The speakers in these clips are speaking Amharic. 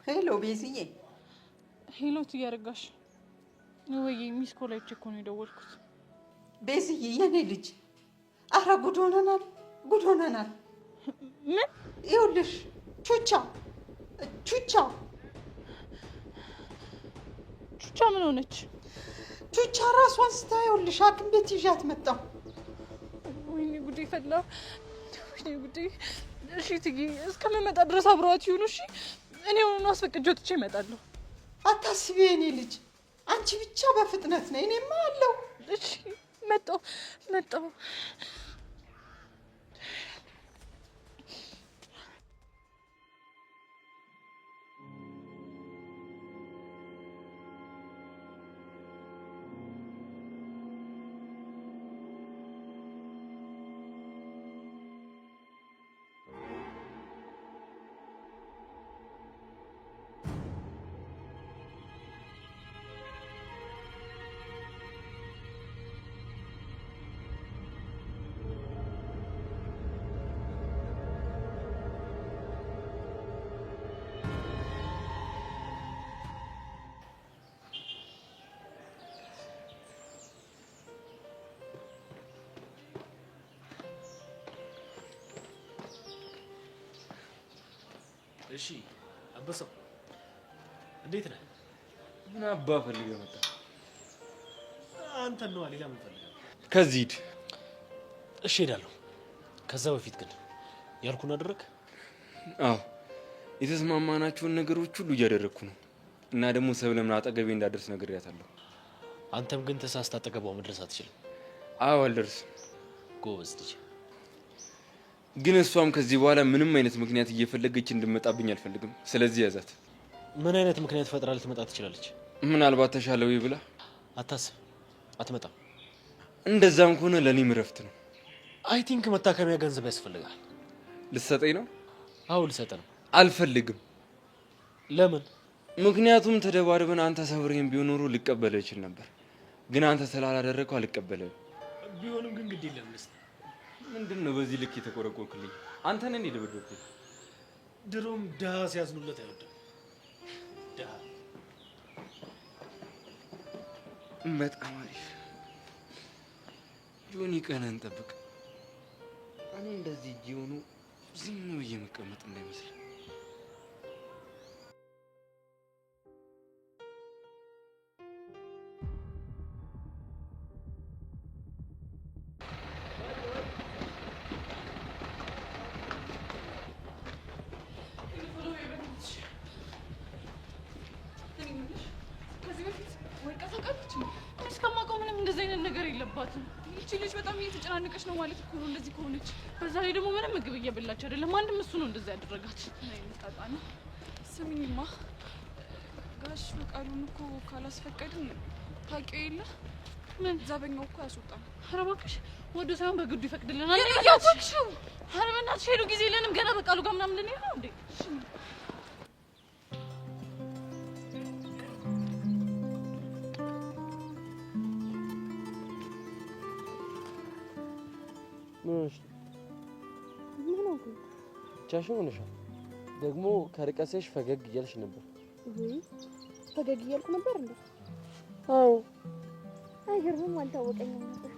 ሄሎ ቤዝዬ። ሄሎ ትያረጋሽ ወይ? ሚስ ኮላይቼ እኮ ነው የደወልኩት። ቤዝዬ የኔ ልጅ፣ አረ ጉድ ሆነናል፣ ጉድ ሆነናል። ምን? ይኸውልሽ ቹቻ ምን ሆነች? ቹቻ ራሷን ስታ ይኸውልሽ ሐኪም ቤት ይዣት መጣሁ። ወይኔ ጉዴ ፈላ፣ ወይኔ ጉዴ። እሺ ትጊ እስከምመጣ ድረስ አብረዋት ይሁኑ። እሺ እኔ ሆኖ አስፈቅጄ ወጥቼ እመጣለሁ። አታስቢ የኔ ልጅ፣ አንቺ ብቻ በፍጥነት ነይ፣ እኔማ አለሁ። እሺ መጣሁ። እሺ አበሰው እንዴት ነህ? ምን አባ ፈልገህ መጣ? አንተ ነው ሌላ ምን ፈልገህ? ከዚህ ሂድ። እሺ ሄዳለሁ። ከዛ በፊት ግን ያልኩን አደረክ? አዎ የተስማማናቸውን ነገሮች ሁሉ እያደረግኩ ነው። እና ደግሞ ሰብለምን አጠገቤ እንዳደርስ ነግሬያታለሁ። አንተም ግን ተሳስታ አጠገቧ መድረስ አትችልም። አዎ አልደርስም። ጎበዝ ልጅ። ግን እሷም ከዚህ በኋላ ምንም አይነት ምክንያት እየፈለገች እንድመጣብኝ አልፈልግም። ስለዚህ ያዛት። ምን አይነት ምክንያት ፈጥራ ልትመጣ ትችላለች? ምናልባት ተሻለው ብላ። አታስብ፣ አትመጣም። እንደዛም ከሆነ ለኔም እረፍት ነው። አይ ቲንክ መታከሚያ ገንዘብ ያስፈልጋል። ልትሰጠኝ ነው? አዎ ልሰጥ ነው። አልፈልግም። ለምን? ምክንያቱም ተደባድበን አንተ ሰብሬን ቢሆን ኖሮ ልቀበልህ እችል ነበር። ግን አንተ ስላላደረግከው አልቀበልህም። ቢሆንም ግን ግድ የለም። ምንድን ነው በዚህ ልክ የተቆረቆርክልኝ? አንተ ነህ እንዴ ደበደብኩት? ድሮም ድሃ ሲያዝኑለት አይወድም። ድሃ በጣም አሪፍ። ጆኒ ቀንህን ጠብቅ። እኔ እንደዚህ እጅ ሆኖ ዝም ብዬ መቀመጥ እንዳይመስል። ይቺ ልጅ በጣም እየተጨናነቀች ነው ማለት እኮ ነው። እንደዚህ ከሆነች በዛ ላይ ደግሞ ምንም ምግብ እየበላች አይደለም። አንድም እሱ ነው እንደዛ ያደረጋት። ናይ መጣጣ ነው። ስሚኝማ ጋሽ ፈቃዱን እኮ ካላስፈቀድን ታውቂው የለ ምን ዛበኛው እኮ ያስወጣል። ኧረ እባክሽ ወዶ ሳይሆን በግዱ ይፈቅድልናል። ያያችሁ ኧረ በእናትሽ ሄዱ ጊዜ የለንም ገና በቃሉ ጋር ምናምን ልንሄድ ነው እንዴ? ቻሽን ሆነሻል። ደግሞ ከርቀትሽ ፈገግ እያልሽ ነበር። ፈገግ እያልኩ ነበር እንዴ? አዎ። አይገርምም፣ አልታወቀኝም ነበር።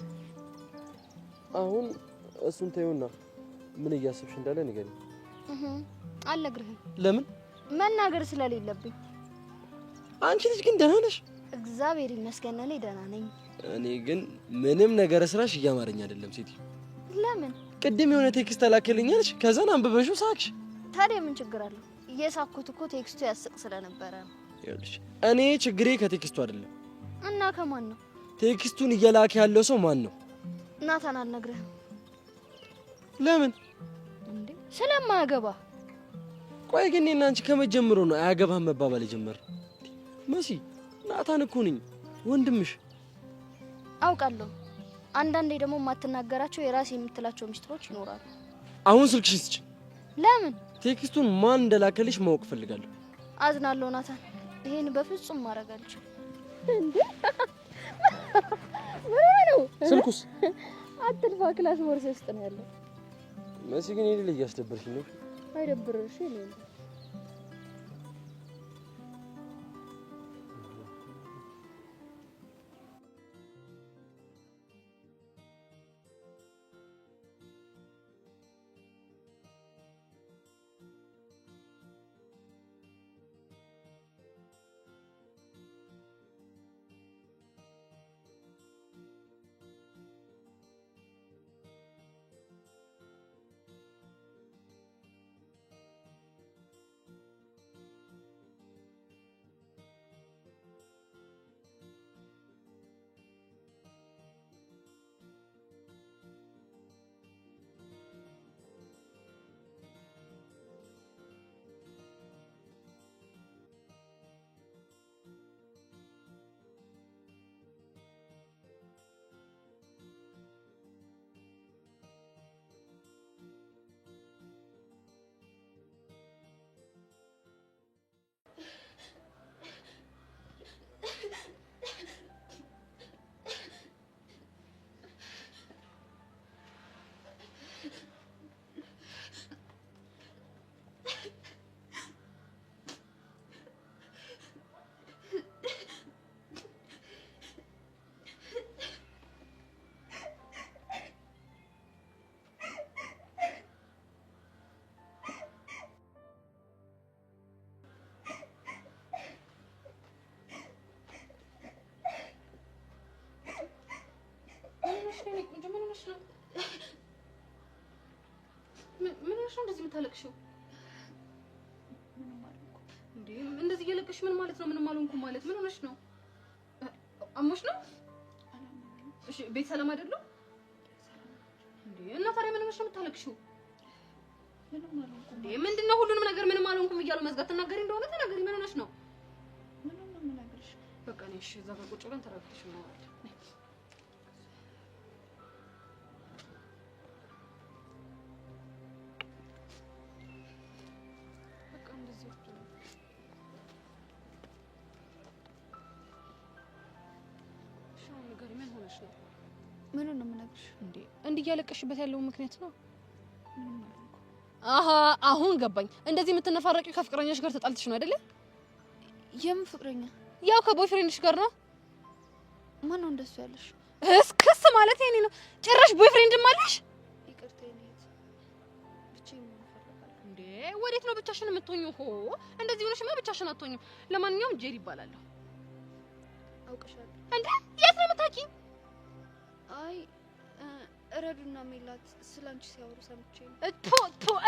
አሁን እሱን ተይውና ምን እያሰብሽ እንዳለ ንገሪኝ። አልነግርህም። ለምን? መናገር ስለሌለብኝ። አንቺ ልጅ ግን ደህና ነሽ? እግዚአብሔር ይመስገን እኔ ደህና ነኝ። እኔ ግን ምንም ነገር ስራሽ እያማረኝ አይደለም ሴት። ለምን? ቅድም የሆነ ቴክስት ተላከልኛለሽ፣ ከዛን አንብበሽው ሳቅሽ። ታዲያ ምን ችግር አለው? እየሳኩት እኮ ቴክስቱ ያስቅ ስለነበረ ነው። ይኸውልሽ እኔ ችግሬ ከቴክስቱ አይደለም። እና ከማን ነው? ቴክስቱን እየላከ ያለው ሰው ማን ነው? ናታን። አልነግርህም። ለምን? እንዴ ስለማያገባ። ቆይ ግን እኔና አንቺ ከመጀመሩ ነው አያገባህም መባባል የጀመርነው? መሲ ናታን እኮ ነኝ ወንድምሽ። አውቃለሁ። አንዳንዴ ደግሞ የማትናገራቸው የራስ የምትላቸው ሚስጥሮች ይኖራሉ። አሁን ስልክሽን ስጪ። ለምን? ቴክስቱን ማን እንደላከልሽ ማወቅ ፈልጋለሁ። አዝናለሁ ናታን፣ ይሄን በፍጹም ማድረግ አልችልም። እንዴ ምነው? ስልኩስ? አትልፋ፣ ክላስ ቦርሳ ውስጥ ነው ያለው። መሲ ግን ይሄን እያስደበርሽኝ ነው። አይደብርሽ? ሆነሽ ነው እንደዚህ የምታለቅሽው? እንዴ እንደዚህ እየለቀሽ ምን ማለት ነው? ምንም አልሆንኩም ማለት ምን ሆነሽ ነው? አሞሽ ነው? እሺ ቤት ሰላም አይደለም እንዴ? እና ታዲያ ምን ሆነሽ ነው የምታለቅሽው? ምንም አልሆንኩም እንዴ? ምንድነው ሁሉንም ነገር ምንም አልሆንኩም እያሉ መዝጋት ተናገሪ እንደሆነ ተናገሪ። ምን ሆነሽ ነው? ምንም ነው የምናገርሽ። በቃ ነሽ እዛ ጋር ቁጭ ብለን ተረጋግተሽ ነው ማለት ምን ነው የምነግርሽ? እንዴ እንዲህ እያለቀሽበት ያለው ምክንያት ነው? አሃ አሁን ገባኝ። እንደዚህ የምትነፋረቂው ከፍቅረኛሽ ጋር ተጣልተሽ ነው አይደለ? የምን ፍቅረኛ? ያው ከቦይፍሬንድሽ ጋር ነው። ማን ነው እንደሱ ያለሽ? እስከስ ማለት የኔ ነው። ጭራሽ ቦይፍሬንድም አለሽ? ይቅርታ የኔት ብቻዬን ነው ፈረቃለሁ። እንዴ ወዴት ነው ብቻሽን የምትሆኚው? ሆ እንደዚህ ሆነሽማ ብቻሽን አትሆኚም። ለማንኛውም ጄሪ ይባላለሁ። አውቀሻለሁ እንዴ? የት ነው የምታውቂው? አይ ረዱና ሜላት ስላንቺ ሲያወሩ ሰምቼ ነው።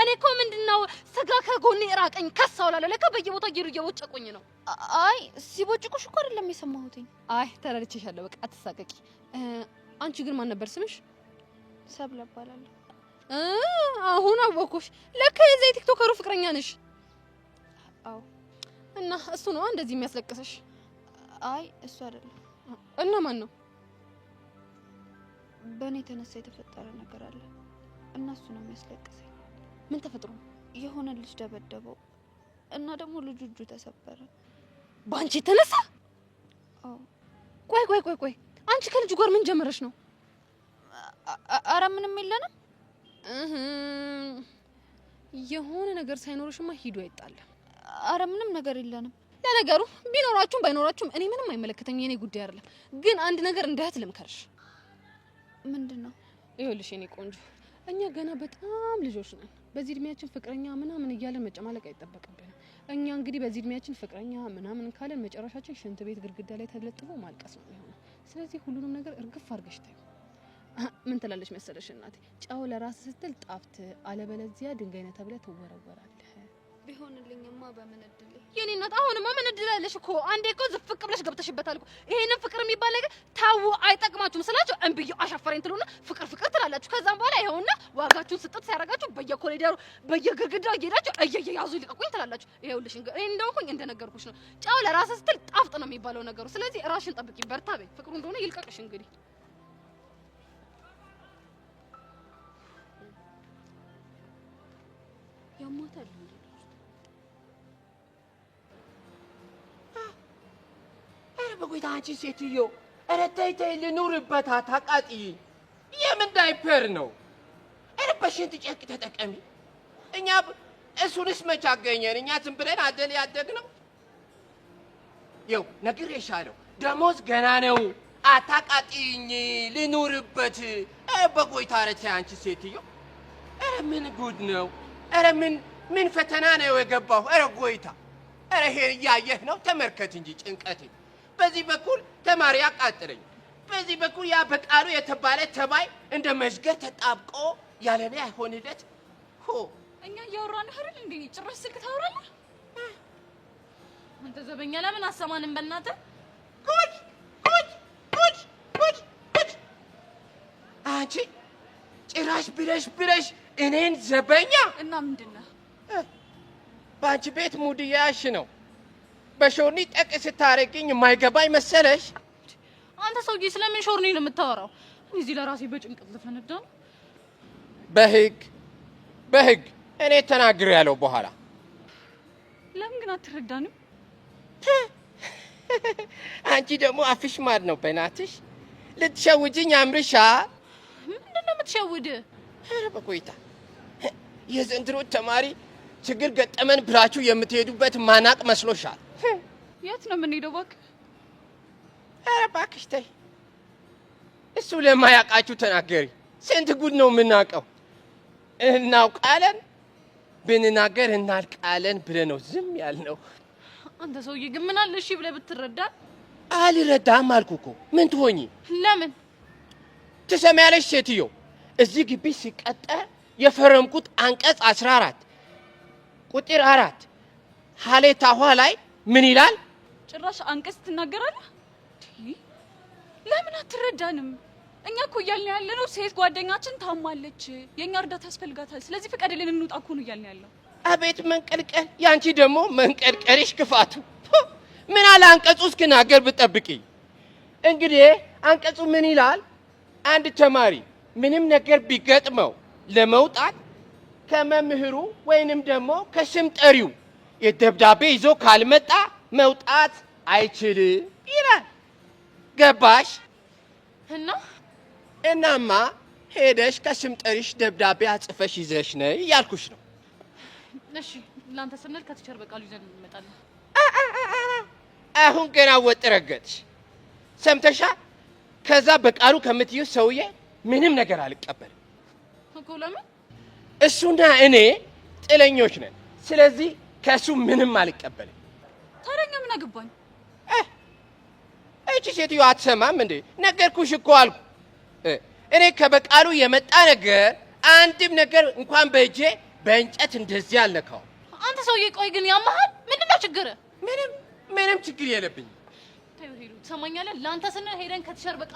እኔ እኮ ምንድነው ስጋ ከጎኔ ራቀኝ ከሳውላለ ለካ በየቦታው እየቦጨቁኝ ነው። አይ ሲቦጭቁሽ እኮ አይደለም የሰማሁትኝ። አይ ተረድቼሻለሁ። በቃ አትሳቀቂ። አንቺ ግን ማን ነበር ስምሽ? ሰብለ እባላለሁ። አሁን አወኩሽ። ለካ የዛ ቲክቶከሩ ፍቅረኛ ነሽ። አዎ። እና እሱ ነው እንደዚህ የሚያስለቅስሽ? አይ እሱ አይደለም። እና ማን ነው? በእኔ የተነሳ የተፈጠረ ነገር አለ እና እሱ ነው የሚያስለቅሰኝ። ምን ተፈጥሮ? የሆነ ልጅ ደበደበው እና ደግሞ ልጁ እጁ ተሰበረ። ባንቺ የተነሳ? አዎ። ቆይ አንቺ ከልጁ ጋር ምን ጀመረሽ ነው? አረ ምንም የለንም። የሆነ ነገር ሳይኖርሽማ ሂዱ አይጣለም። አረ ምንም ነገር የለንም። ለነገሩ ቢኖራችሁም ባይኖራችሁም እኔ ምንም አይመለከተኝም። የኔ ጉዳይ አይደለም። ግን አንድ ነገር እንዳያት ልምከርሽ። ምንድነው? ይኸውልሽ የኔ ቆንጆ እኛ ገና በጣም ልጆች ነን። በዚህ እድሜያችን ፍቅረኛ ምናምን እያለን መጨማለቅ አይጠበቅብንም። እኛ እንግዲህ በዚህ እድሜያችን ፍቅረኛ ምናምን ካለን መጨረሻችን ሽንት ቤት ግድግዳ ላይ ተለጥፎ ማልቀስ ነው የሚሆነው። ስለዚህ ሁሉንም ነገር እርግፍ አድርገሽ ታዩ። ምን ትላለሽ መሰለሽ እናቴ? ጫው ለራስ ስትል ጣፍት፣ አለበለዚያ ድንጋይ ነህ ተብለህ ትወረወራለህ። ቢሆንልኝማ በምን እድል የኔ እናት። አሁንማ ምን እድል አለሽ እኮ? አንዴ እኮ ዝፍቅ ብለሽ ገብተሽበታል እኮ። ይሄንን ፍቅር የሚባል ነገር ታው አይጠቅማችሁም ስላችሁ እንብዩ አሻፈረኝ ትሉና ፍቅር ትላላችሁ። ከዛም በኋላ ይሄውና ዋጋችሁን ስጥት ሲያረጋችሁ በየኮሪደሩ በየግርግዳው እየሄዳችሁ እየያዙ ይልቀቁኝ ትላላችሁ። ይሄውልሽ እኔ እንደውኩኝ እንደነገርኩሽ ነው። ጫው ለራስ ስትል ጣፍጥ ነው የሚባለው ነገሩ። ስለዚህ ራስሽን ጠብቂ፣ በርታ በይ። ፍቅሩ እንደሆነ ይልቀቅሽ እንግዲህ። ያማታል እንዴ? በቆይታ አንቺ ሴትዮ ኧረ ተይ ተይ ልኑርበት አታቃጥይ። የምን ዳይፐር ነው? ኧረ በሽንት ጨርቅ ተጠቀሚ። እኛ እሱንስ መች አገኘን? እኛ ዝም ብለን አደል ያደግነው። ይኸው ነግሬሻለሁ፣ ደሞዝ ገና ነው። አታቃጥይኝ፣ ልኑርበት። ኧረ በቆይታ ኧረ ተይ አንቺ ሴትዮ። ኧረ ምን ጉድ ነው? ኧረ ምን ፈተና ነው የገባሁ? ኧረ ጎይታ፣ ኧረ ይሄን እያየህ ነው? ተመልከት እንጂ ጭንቀቴ። በዚህ በኩል ተማሪ ያቃጥለኝ፣ በዚህ በኩል ያ በቃሉ የተባለ ተባይ እንደ መዥገር ተጣብቆ ያለኔ አይሆንለት። ሆ እኛ እያወራን አይደል እንዴ? ጭራሽ ስልክ ታወራለህ አንተ ዘበኛ። ለምን አሰማንም? በእናትህ ጉድ! አንቺ ጭራሽ ብለሽ እኔን ዘበኛ። እና ምንድነው? በአንቺ ቤት ሙድያሽ ነው። በሾርኒ ጠቅ ስታረግኝ የማይገባኝ መሰለሽ? አንተ ሰውዬ ስለምን ሾርኒ ነው የምታወራው? እዚህ ለራሴ በጭንቀት ልፈነዳ ነው። በህግ እኔ ተናግሬያለሁ። በኋላ ለምን ግን አትረዳንም? አንቺ ደግሞ አፍሽ ማድ ነው። በእናትሽ ልትሸውጅኝ አምርሻ። ምንድነው የምትሸውድ? ኧረ በቆይታ የዘንድሮ ተማሪ ችግር ገጠመን ብላችሁ የምትሄዱበት ማናቅ መስሎሻል? የት ነው የምንሄደው? እባክህ ኧረ እባክሽ ተይ። እሱ ለማያውቃችሁ ተናገሪ። ስንት ጉድ ነው የምናውቀው። እናውቃለን፣ ብንናገር እናልቃለን ብለህ ነው ዝም ያልነው። አንተ ሰውዬ ግን ምን አለ እሺ ብለህ ብትረዳ? አልረዳም አልኩ እኮ። ምን ትሆኚ? ለምን ትሰሚያለሽ ሴትዮ? እዚህ ግቢ ሲቀጠር የፈረምኩት አንቀጽ 14 ቁጥር 4 ሀሌታ ኋ ላይ ምን ይላል? ጭራሽ አንቀጽ ትናገራለህ? ለምን አትረዳንም? እኛ እኮ እያልን ያለነው ሴት ጓደኛችን ታማለች፣ የኛ እርዳታ ያስፈልጋታል፣ ስለዚህ ፍቀድልን እንውጣ እኮ ነው እያልን ያለው። አቤት መንቀልቀል! ያንቺ ደግሞ መንቀልቀልሽ ክፋቱ። ምን አለ አንቀጹ እስክናገር ብጠብቂ። እንግዲህ አንቀጹ ምን ይላል? አንድ ተማሪ ምንም ነገር ቢገጥመው ለመውጣት ከመምህሩ ወይንም ደግሞ ከስም ጠሪው የደብዳቤ ይዞ ካልመጣ መውጣት አይችልም ይላል። ገባሽ? እናማ ሄደሽ ከስም ጠሪሽ ደብዳቤ አጽፈሽ ይዘሽ ነይ እያልኩሽ ነው። እሺ ላንተ ስንል ከቲቸር በቃሉ ይዘን እንመጣለን። አሁን ገና ወጥ ረገጥሽ። ሰምተሻል? ከዛ በቃሉ ከምትይው ሰውዬ ምንም ነገር አልቀበልም እኮ። ለምን? እሱና እኔ ጥለኞች ነን። ስለዚህ ከሱ ምንም አልቀበልም። ታዲያ ምን አገባኝ? እቺ ሴትዮ አትሰማም እንዴ? ነገርኩሽ እኮ አልኩ። እኔ ከበቃሉ የመጣ ነገር አንድም ነገር እንኳን በእጄ በእንጨት እንደዚህ አልነካው። አንተ ሰውዬ ቆይ ግን ያመሃል? ምንድነው ችግር? ምንም ችግር የለብኝም። ተይው ሄዱ፣ ትሰማኛለህ? ላንተ ስንል ሄደን ከቲቸር በቃሉ